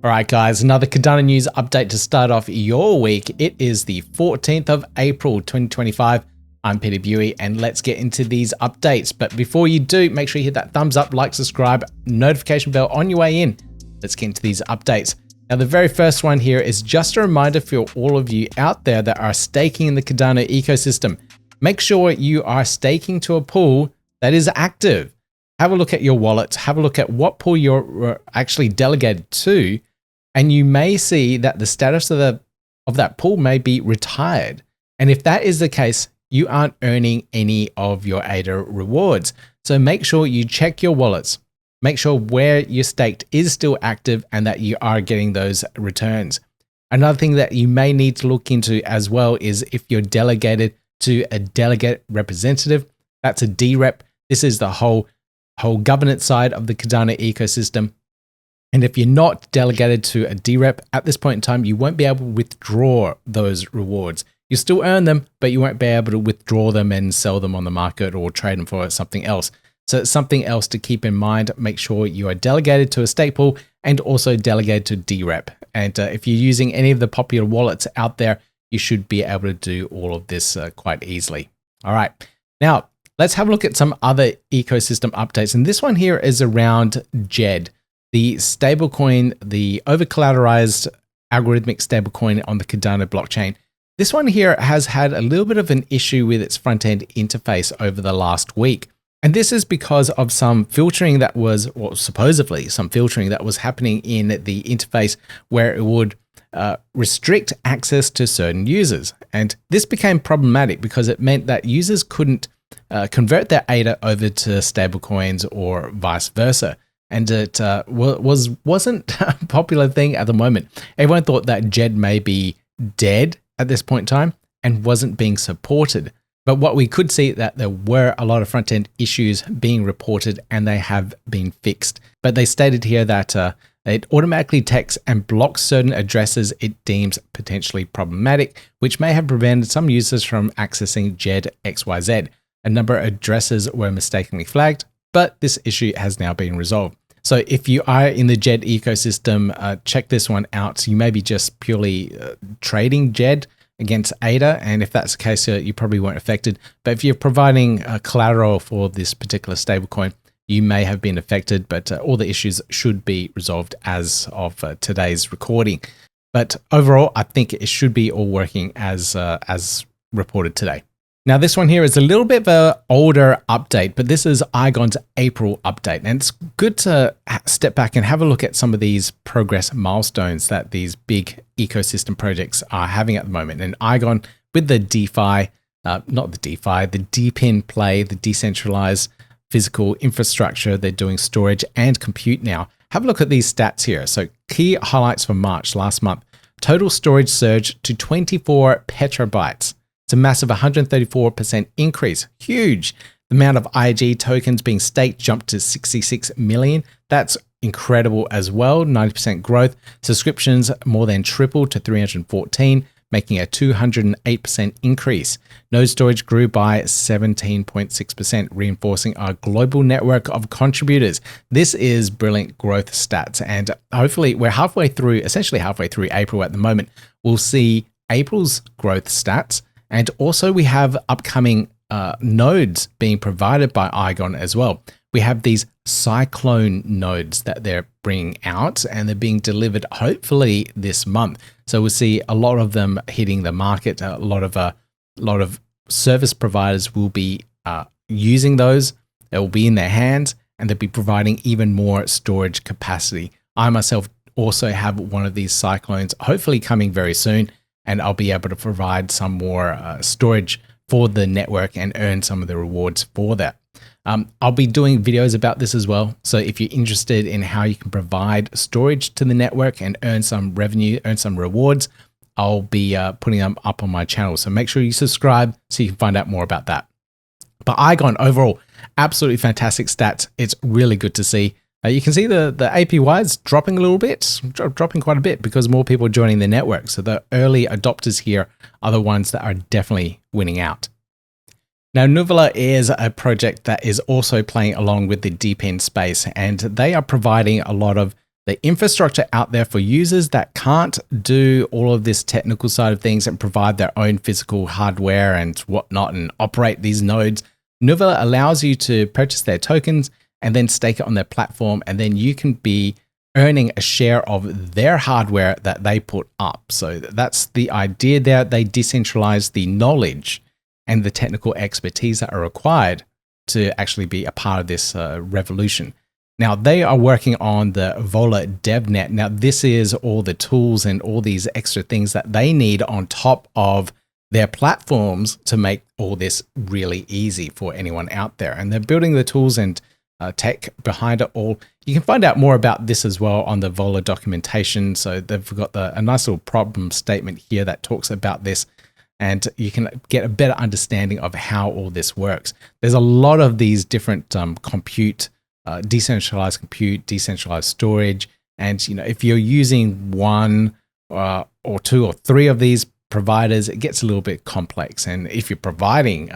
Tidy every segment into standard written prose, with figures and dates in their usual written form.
All right, guys, another Cardano news update to start off your week. It is the 14th of April, 2025. I'm Peter Buey, and let's get into these updates. But before you do, make sure you hit that thumbs up, like, subscribe, notification bell on your way in. Let's get into these updates. Now, the very first one here is just a reminder for all of you out there that are staking in the Cardano ecosystem. Make sure you are staking to a pool that is active. Have a look at your wallet, have a look at what pool you're actually delegated to, and you may see that the status of that pool may be retired. And if that is the case, you aren't earning any of your ADA rewards. So make sure you check your wallets. Make sure where you're staked is still active and that you are getting those returns. Another thing that you may need to look into as well is if you're delegated to a delegate representative, that's a DREP. This is the whole governance side of the Cardano ecosystem. And if you're not delegated to a DREP at this point in time, you won't be able to withdraw those rewards. You still earn them, but you won't be able to withdraw them and sell them on the market or trade them for something else. So it's something else to keep in mind. Make sure you are delegated to a stake pool and also delegated to DREP. And if you're using any of the popular wallets out there, you should be able to do all of this quite easily. All right. Now, let's have a look at some other ecosystem updates. And this one here is around Djed, the stablecoin, the over-collateralized algorithmic stablecoin on the Cardano blockchain. This one here has had a little bit of an issue with its front-end interface over the last week. And this is because of some filtering that was, or supposedly some filtering that was happening in the interface where it would restrict access to certain users. And this became problematic because it meant that users couldn't convert their ADA over to stablecoins or vice versa. And it wasn't a popular thing at the moment. Everyone thought that Djed may be dead at this point in time and wasn't being supported. But what we could see that there were a lot of front-end issues being reported and they have been fixed. But they stated here that it automatically detects and blocks certain addresses it deems potentially problematic, which may have prevented some users from accessing Djed XYZ. A number of addresses were mistakenly flagged, but this issue has now been resolved. So if you are in the Djed ecosystem, check this one out. You may be just purely trading Djed against ADA, and if that's the case, you probably weren't affected. But if you're providing collateral for this particular stablecoin, you may have been affected, but all the issues should be resolved as of today's recording. But overall, I think it should be all working as reported today. Now, this one here is a little bit of an older update, but this is Iagon's April update. And it's good to step back and have a look at some of these progress milestones that these big ecosystem projects are having at the moment. And Iagon, with the DeFi, the DePIN play, the decentralized physical infrastructure, they're doing storage and compute now. Have a look at these stats here. So key highlights for March last month. Total storage surged to 24 petabytes. It's a massive 134% increase. Huge. The amount of IG tokens being staked jumped to 66 million. That's incredible as well. 90% growth. Subscriptions more than tripled to 314, making a 208% increase. Node storage grew by 17.6%, reinforcing our global network of contributors. This is brilliant growth stats. And hopefully we're essentially halfway through April at the moment. We'll see April's growth stats. And also we have upcoming nodes being provided by Iagon as well. We have these Cyclone nodes that they're bringing out and they're being delivered hopefully this month. So we'll see a lot of them hitting the market. A lot of service providers will be using those. They will be in their hands and they'll be providing even more storage capacity. I myself also have one of these Cyclones hopefully coming very soon. And I'll be able to provide some more storage for the network and earn some of the rewards for that. I'll be doing videos about this as well. So if you're interested in how you can provide storage to the network and earn some revenue, earn some rewards, I'll be putting them up on my channel. So make sure you subscribe so you can find out more about that. But Iagon overall, absolutely fantastic stats. It's really good to see. You can see the APY is dropping a little bit, dropping quite a bit because more people are joining the network. So the early adopters here are the ones that are definitely winning out. Now, Nuvola is a project that is also playing along with the DePIN space, and they are providing a lot of the infrastructure out there for users that can't do all of this technical side of things and provide their own physical hardware and whatnot and operate these nodes. Nuvola allows you to purchase their tokens and then stake it on their platform, and then you can be earning a share of their hardware that they put up. So that's the idea there. They decentralize the knowledge and the technical expertise that are required to actually be a part of this revolution. Now, they are working on the Vola DevNet. Now, this is all the tools and all these extra things that they need on top of their platforms to make all this really easy for anyone out there. And they're building the tools and tech behind it all. You can find out more about this as well on the Vola documentation. So they've got a nice little problem statement here that talks about this, and you can get a better understanding of how all this works. There's a lot of these different decentralized compute, decentralized storage. And, if you're using one or two or three of these providers, it gets a little bit complex. And if you're providing,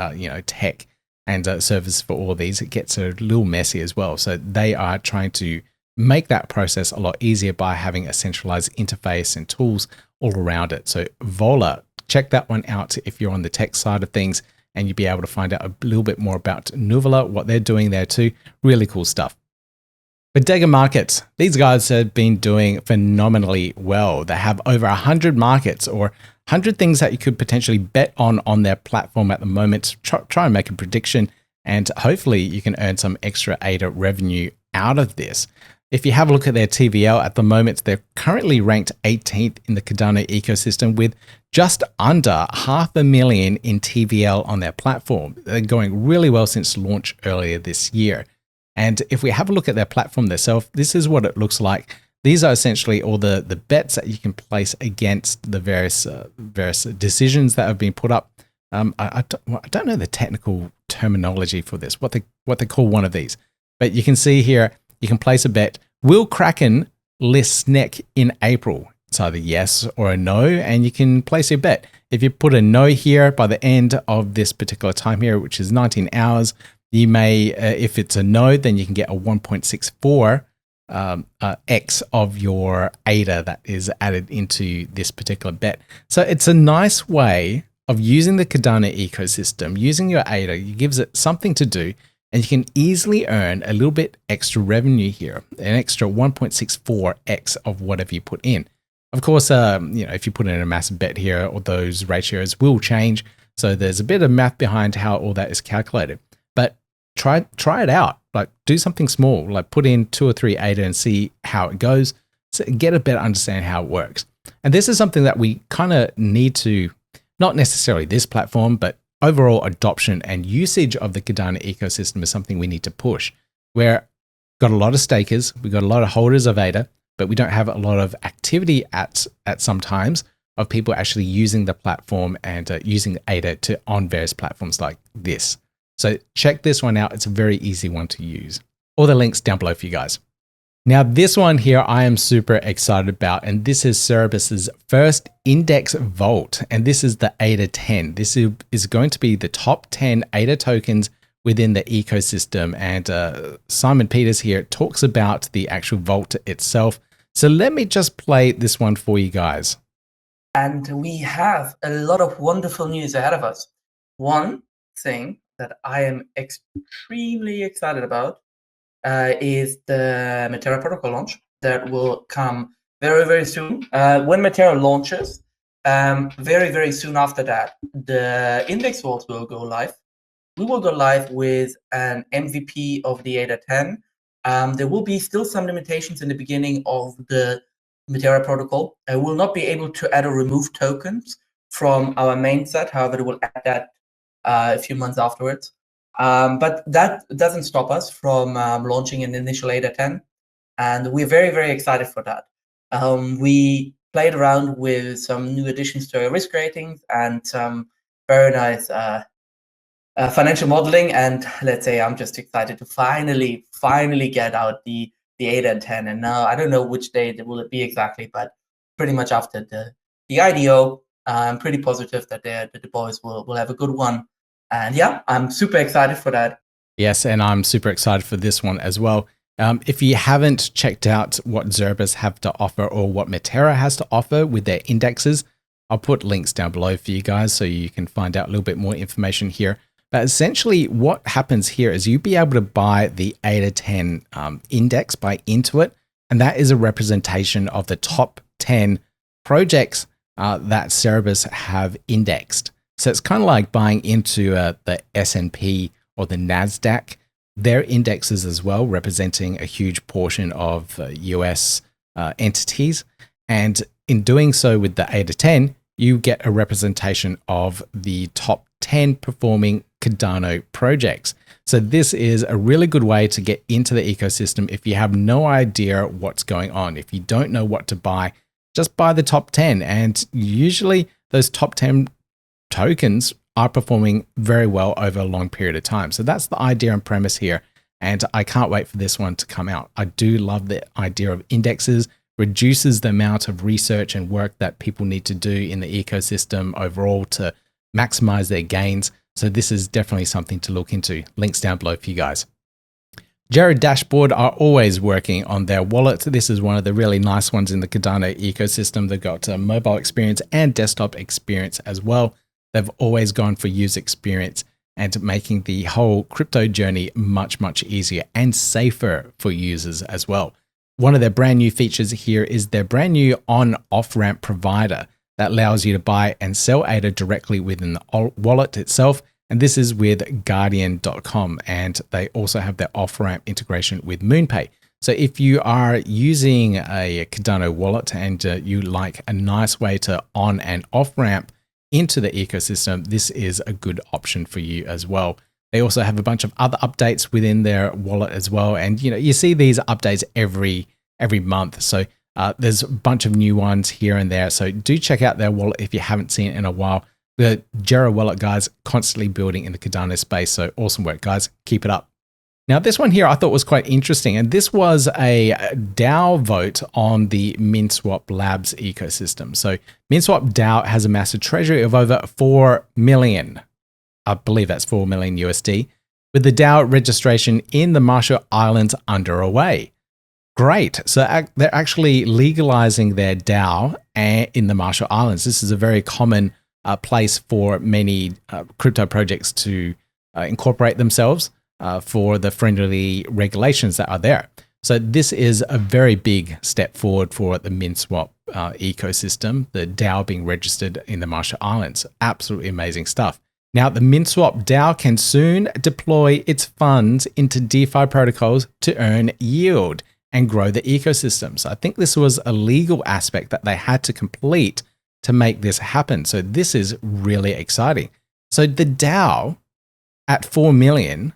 tech and services for all of these, it gets a little messy as well. So they are trying to make that process a lot easier by having a centralized interface and tools all around it. So Vola, check that one out if you're on the tech side of things, and you'll be able to find out a little bit more about Nuvola, what they're doing there too. Really cool stuff. Bodega Markets, these guys have been doing phenomenally well. They have over 100 markets or 100 things that you could potentially bet on their platform at the moment. Try and make a prediction, and hopefully you can earn some extra ADA revenue out of this. If you have a look at their TVL at the moment, they're currently ranked 18th in the Cardano ecosystem with just under 500,000 in TVL on their platform. They're going really well since launch earlier this year. And if we have a look at their platform themselves, this is what it looks like. These are essentially all the bets that you can place against the various decisions that have been put up. I don't know the technical terminology for this, what they call one of these. But you can see here, you can place a bet. Will Kraken list SNEC in April? It's either yes or a no, and you can place your bet. If you put a no here by the end of this particular time here, which is 19 hours, you may, if it's a no, then you can get a 1.64 X of your ADA that is added into this particular bet. So it's a nice way of using the Cardano ecosystem, using your ADA. It gives it something to do, and you can easily earn a little bit extra revenue here, an extra 1.64x of whatever you put in. Of course, if you put in a massive bet here, all those ratios will change. So there's a bit of math behind how all that is calculated. But try it out. Like, do something small. Like, put in 2 or 3 ADA and see how it goes. So get a better understanding how it works. And this is something that we kind of need to, not necessarily this platform, but overall adoption and usage of the Cardano ecosystem is something we need to push. We've got a lot of stakers, we've got a lot of holders of ADA, but we don't have a lot of activity at some times of people actually using the platform and using ADA on various platforms like this. So check this one out. It's a very easy one to use. All the links down below for you guys. Now, this one here I am super excited about, and this is Cerebus's first index vault, and this is the ADA 10. This is going to be the top 10 ADA tokens within the ecosystem, and Simon Peters here talks about the actual vault itself. So let me just play this one for you guys. And we have a lot of wonderful news ahead of us. One thing that I am extremely excited about is the Matera protocol launch that will come very, very soon. When Matera launches, very, very soon after that, the index vault will go live. We will go live with an MVP of the ADA 10. There will be still some limitations in the beginning of the Matera protocol. I will not be able to add or remove tokens from our main set. However, it will add that a few months afterwards. But that doesn't stop us from launching an initial ADA 10. And we're very, very excited for that. We played around with some new additions to our risk ratings and some very nice financial modeling. And let's say I'm just excited to finally get out the ADA 10. And now I don't know which day it will be exactly, but pretty much after the IDO, I'm pretty positive that the boys will have a good one. And yeah, I'm super excited for that. Yes, and I'm super excited for this one as well. If you haven't checked out what Zerbus have to offer or what Metera has to offer with their indexes, I'll put links down below for you guys so you can find out a little bit more information here. But essentially what happens here is you'll be able to buy the ADA10 index by Intuit, and that is a representation of the top 10 projects that Cerebus have indexed. So it's kind of like buying into the S&P or the NASDAQ. Their indexes as well, representing a huge portion of US entities. And in doing so with the ADA10, you get a representation of the top 10 performing Cardano projects. So this is a really good way to get into the ecosystem if you have no idea what's going on. If you don't know what to buy, just buy the top 10. And usually those top 10 tokens are performing very well over a long period of time. So that's the idea and premise here. And I can't wait for this one to come out. I do love the idea of indexes, reduces the amount of research and work that people need to do in the ecosystem overall to maximize their gains. So this is definitely something to look into. Links down below for you guys. Gero Dashboard are always working on their wallet. This is one of the really nice ones in the Cardano ecosystem. They've got a mobile experience and desktop experience as well. They've always gone for user experience and making the whole crypto journey much, much easier and safer for users as well. One of their brand new features here is their brand new on-off ramp provider that allows you to buy and sell ADA directly within the wallet itself. And this is with Guardian.com. And they also have their off-ramp integration with MoonPay. So if you are using a Cardano wallet and you like a nice way to on and off ramp into the ecosystem, this is a good option for you as well. They also have a bunch of other updates within their wallet as well. And you see these updates every month. So there's a bunch of new ones here and there. So do check out their wallet if you haven't seen it in a while. The Gero wallet guys constantly building in the Cardano space. So awesome work, guys. Keep it up. Now, this one here I thought was quite interesting, and this was a DAO vote on the Minswap Labs ecosystem. So Minswap DAO has a massive treasury of over 4 million. I believe that's 4 million USD, with the DAO registration in the Marshall Islands underway. Great. So they're actually legalizing their DAO in the Marshall Islands. This is a very common place for many crypto projects to incorporate themselves for the friendly regulations that are there. So this is a very big step forward for the Minswap ecosystem, the DAO being registered in the Marshall Islands. Absolutely amazing stuff. Now, the Minswap DAO can soon deploy its funds into DeFi protocols to earn yield and grow the ecosystem. So I think this was a legal aspect that they had to complete to make this happen. So this is really exciting. So the DAO at 4 million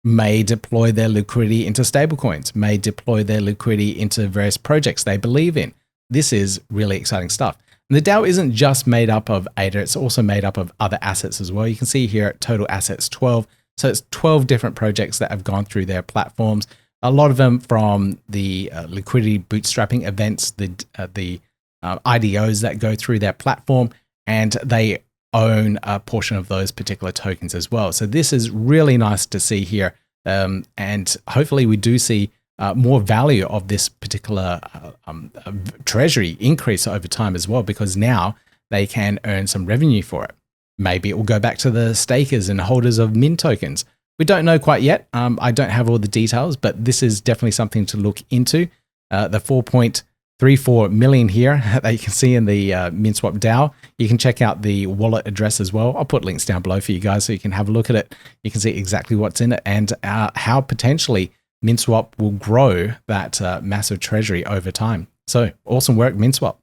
may deploy their liquidity into stablecoins, may deploy their liquidity into various projects they believe in. This is really exciting stuff. And the DAO isn't just made up of ADA, it's also made up of other assets as well. You can see here total assets 12. So it's 12 different projects that have gone through their platforms. A lot of them from the liquidity bootstrapping events, the ADAOZ that go through their platform, and they own a portion of those particular tokens as well. So this is really nice to see here. And hopefully we do see more value of this particular treasury increase over time as well, because now they can earn some revenue for it. Maybe it will go back to the stakers and holders of Min tokens. We don't know quite yet. I don't have all the details, but this is definitely something to look into. The 4.34 million here that you can see in the Minswap DAO. You can check out the wallet address as well. I'll put links down below for you guys so you can have a look at it. You can see exactly what's in it and how potentially Minswap will grow that massive treasury over time. So awesome work, Minswap.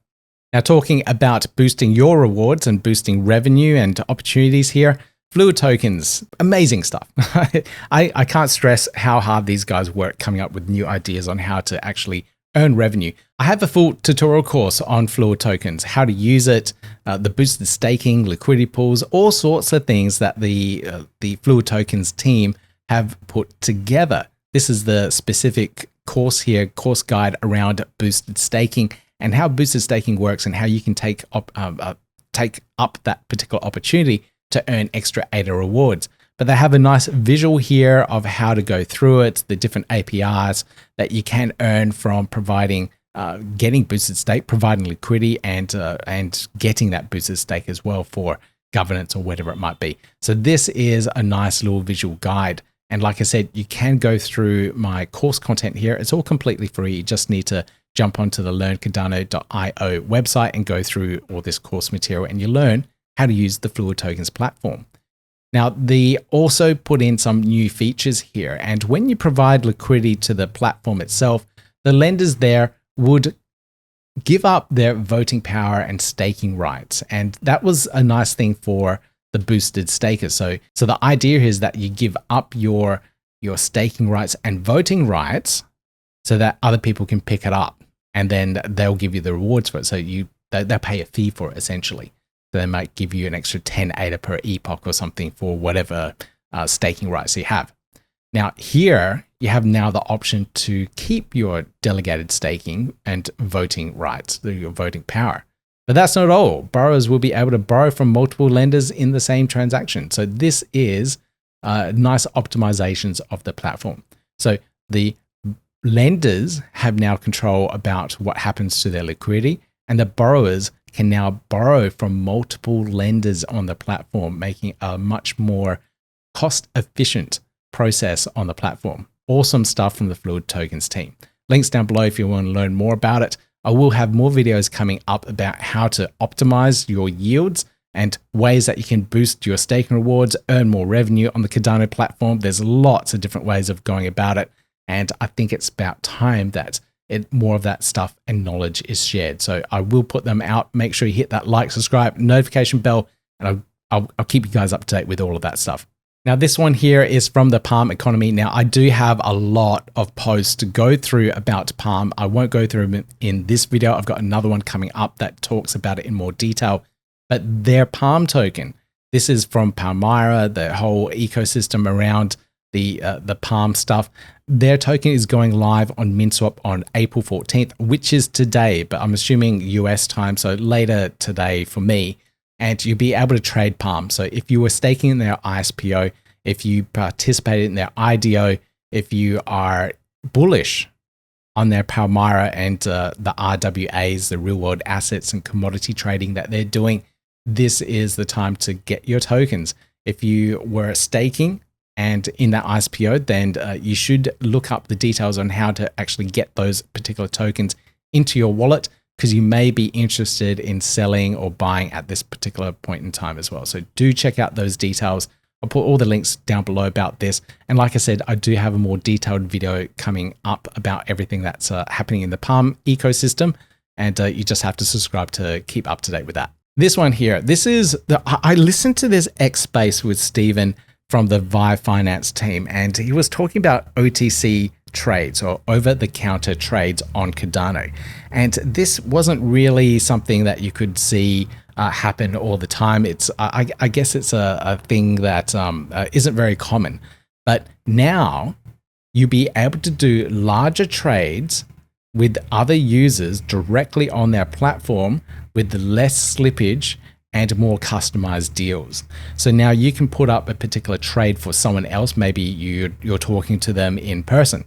Now, talking about boosting your rewards and boosting revenue and opportunities here, Fluid tokens, amazing stuff. I can't stress how hard these guys work coming up with new ideas on how to actually earn revenue. I have a full tutorial course on Fluid tokens, how to use it, the boosted staking, liquidity pools, all sorts of things that the Fluid tokens team have put together. This is the specific course here, course guide around boosted staking and how boosted staking works and how you can take up that particular opportunity to earn extra ADA rewards. but they have a nice visual here of how to go through it, the different APIs that you can earn from providing, getting boosted stake, providing liquidity, and getting that boosted stake as well for governance or whatever it might be. So this is a nice little visual guide. And like I said, you can go through my course content here. It's all completely free. You just need to jump onto the learncardano.io website and go through all this course material, and you learn how to use the Fluid Tokens platform. Now, they also put in some new features here. And when you provide liquidity to the platform itself, the lenders there would give up their voting power and staking rights. And that was a nice thing for the boosted stakers. So the idea is that you give up your staking rights and voting rights so that other people can pick it up, and then they'll give you the rewards for it. So they'll pay a fee for it essentially. So they might give you an extra 10 ADA per epoch or something for whatever staking rights you have. Now here you have now the option to keep your delegated staking and voting rights, your voting power. But that's not all. Borrowers will be able to borrow from multiple lenders in the same transaction. So this is nice optimizations of the platform. So the lenders have now control about what happens to their liquidity, and the borrowers can now borrow from multiple lenders on the platform, making a much more cost-efficient process on the platform. Awesome stuff from the Fluid Tokens team. Links down below if you want to learn more about it. I will have more videos coming up about how to optimize your yields and ways that you can boost your staking rewards, earn more revenue on the Cardano platform. There's lots of different ways of going about it. And I think it's about time that more of that stuff and knowledge is shared. So I will put them out. Make sure you hit that like, subscribe, notification bell, and I'll keep you guys up to date with all of that stuff. Now, this one here is from the Palm economy. Now, I do have a lot of posts to go through about Palm. I won't go through them in this video. I've got another one coming up that talks about it in more detail. But their Palm token, this is from Palmyra, the whole ecosystem around the Palm stuff. Their token is going live on Minswap on April 14th, which is today, but I'm assuming US time, so later today for me. And you'll be able to trade Palm. So if you were staking in their ISPO, if you participated in their IDO, if you are bullish on their Palmyra and the RWAs, the real world assets and commodity trading that they're doing, this is the time to get your tokens. If you were staking and in that ISPO, then you should look up the details on how to actually get those particular tokens into your wallet, because you may be interested in selling or buying at this particular point in time as well. So do check out those details. I'll put all the links down below about this. And like I said, I do have a more detailed video coming up about everything that's happening in the Palm ecosystem. And you just have to subscribe to keep up to date with that. This one here, this is I listened to this X Space with Steven from the VyFinance team, and he was talking about OTC trades or over-the-counter trades on Cardano. And this wasn't really something that you could see happen all the time. It's I guess it's a thing that isn't very common. But now you'll be able to do larger trades with other users directly on their platform with less slippage and more customized deals. So now you can put up a particular trade for someone else. Maybe you're talking to them in person,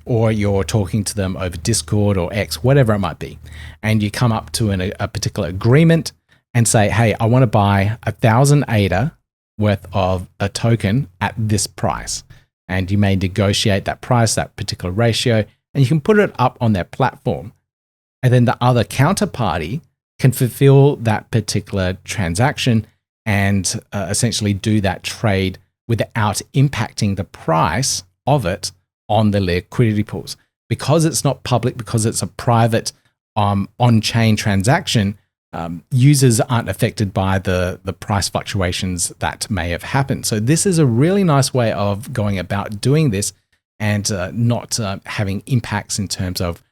or you're talking to them over Discord or X, whatever it might be. And you come up to a particular agreement and say, hey, I want to buy 1,000 ADA worth of a token at this price. And you may negotiate that price, that particular ratio, and you can put it up on their platform. And then the other counterparty can fulfill that particular transaction and essentially do that trade without impacting the price of it on the liquidity pools. Because it's not public, because it's a private on-chain transaction, users aren't affected by the price fluctuations that may have happened. So this is a really nice way of going about doing this and not having impacts in terms of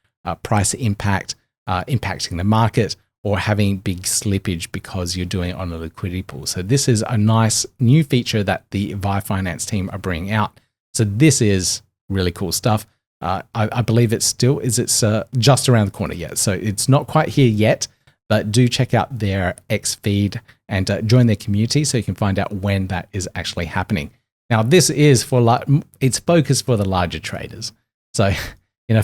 price impact, impacting the market, or having big slippage because you're doing it on a liquidity pool. So this is a nice new feature that the VyFinance team are bringing out. So this is really cool stuff. I believe it's just around the corner yet. So it's not quite here yet, but do check out their X feed and join their community so you can find out when that is actually happening. Now, this is it's focused for the larger traders. So,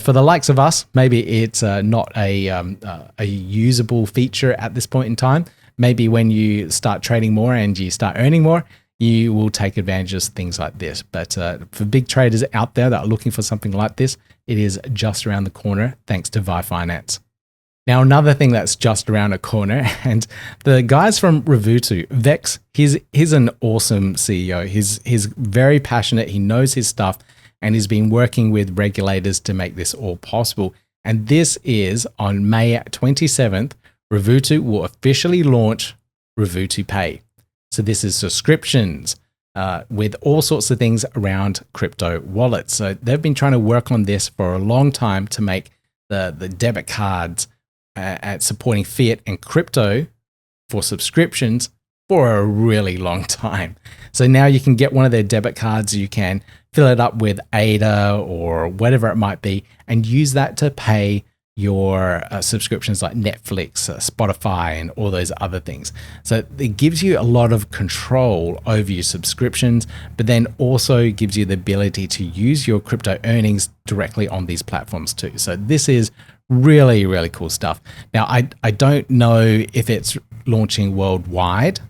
for the likes of us, maybe it's not a usable feature at this point in time. Maybe when you start trading more and you start earning more, you will take advantage of things like this. But for big traders out there that are looking for something like this, it is just around the corner thanks to VyFinance. Now, another thing that's just around the corner, and the guys from Revuto, Vex, he's an awesome CEO. He's very passionate. He knows his stuff, and he's been working with regulators to make this all possible. And this is on May 27th, Revuto will officially launch Revuto Pay. So this is subscriptions with all sorts of things around crypto wallets. So they've been trying to work on this for a long time to make the debit cards at supporting fiat and crypto for subscriptions for a really long time. So now you can get one of their debit cards, you can fill it up with ADA or whatever it might be, and use that to pay your subscriptions like Netflix, Spotify, and all those other things. So it gives you a lot of control over your subscriptions, but then also gives you the ability to use your crypto earnings directly on these platforms too. So this is really, really cool stuff. Now, I don't know if it's launching worldwide.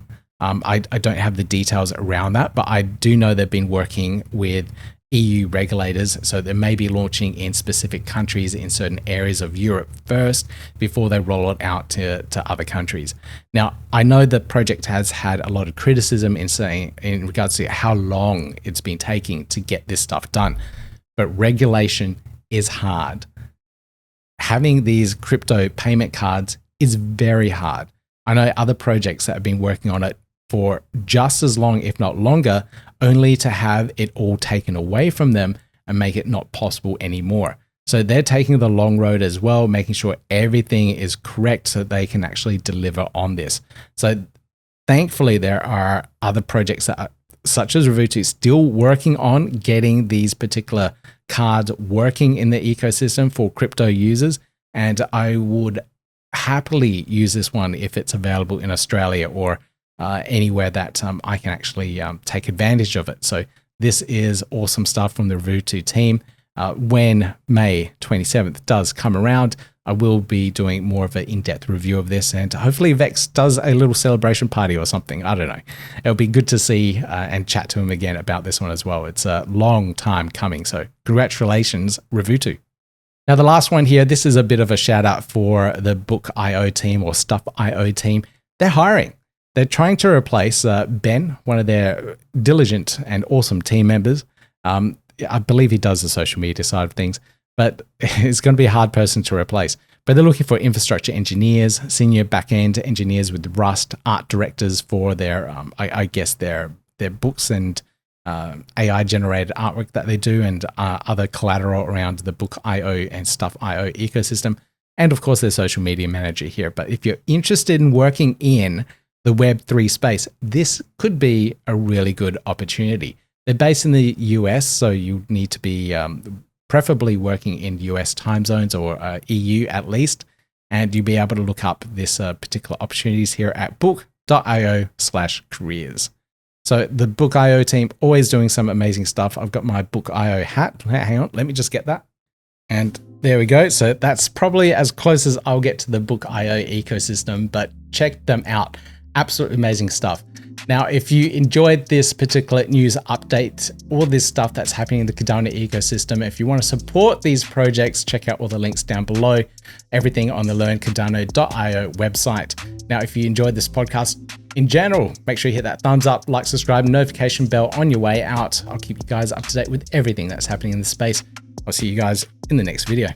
I don't have the details around that, but I do know they've been working with EU regulators, so they may be launching in specific countries in certain areas of Europe first before they roll it out to other countries. Now, I know the project has had a lot of criticism in regards to how long it's been taking to get this stuff done, but regulation is hard. Having these crypto payment cards is very hard. I know other projects that have been working on it for just as long, if not longer, only to have it all taken away from them and make it not possible anymore. So they're taking the long road as well, making sure everything is correct so they can actually deliver on this. So thankfully, there are other projects that are, such as Revuto, still working on getting these particular cards working in the ecosystem for crypto users. And I would happily use this one if it's available in Australia or anywhere that I can actually take advantage of it. So this is awesome stuff from the Revuto team. When May 27th does come around, I will be doing more of an in-depth review of this, and hopefully Vex does a little celebration party or something. I don't know. It'll be good to see and chat to him again about this one as well. It's a long time coming, so congratulations, Revuto. Now, the last one here, this is a bit of a shout out for the Book.io team or Stuff.io team. They're hiring. They're trying to replace Ben, one of their diligent and awesome team members. I believe he does the social media side of things, but it's going to be a hard person to replace. But they're looking for infrastructure engineers, senior backend engineers with Rust, art directors for their, I guess, their books and AI-generated artwork that they do, and other collateral around the Book.io and Stuff.io ecosystem, and of course their social media manager here. But if you're interested in working in the Web3 space, this could be a really good opportunity. They're based in the US, so you need to be preferably working in US time zones or EU at least, and you'll be able to look up this particular opportunities here at book.io/careers. So the Book.io team always doing some amazing stuff. I've got my Book.io hat. Hang on, let me just get that. And there we go. So that's probably as close as I'll get to the Book.io ecosystem, but check them out. Absolutely amazing stuff. Now, if you enjoyed this particular news update, all this stuff that's happening in the Cardano ecosystem, if you want to support these projects, check out all the links down below, everything on the learncardano.io website. Now, if you enjoyed this podcast in general, make sure you hit that thumbs up, like, subscribe, notification bell on your way out. I'll keep you guys up to date with everything that's happening in the space. I'll see you guys in the next video.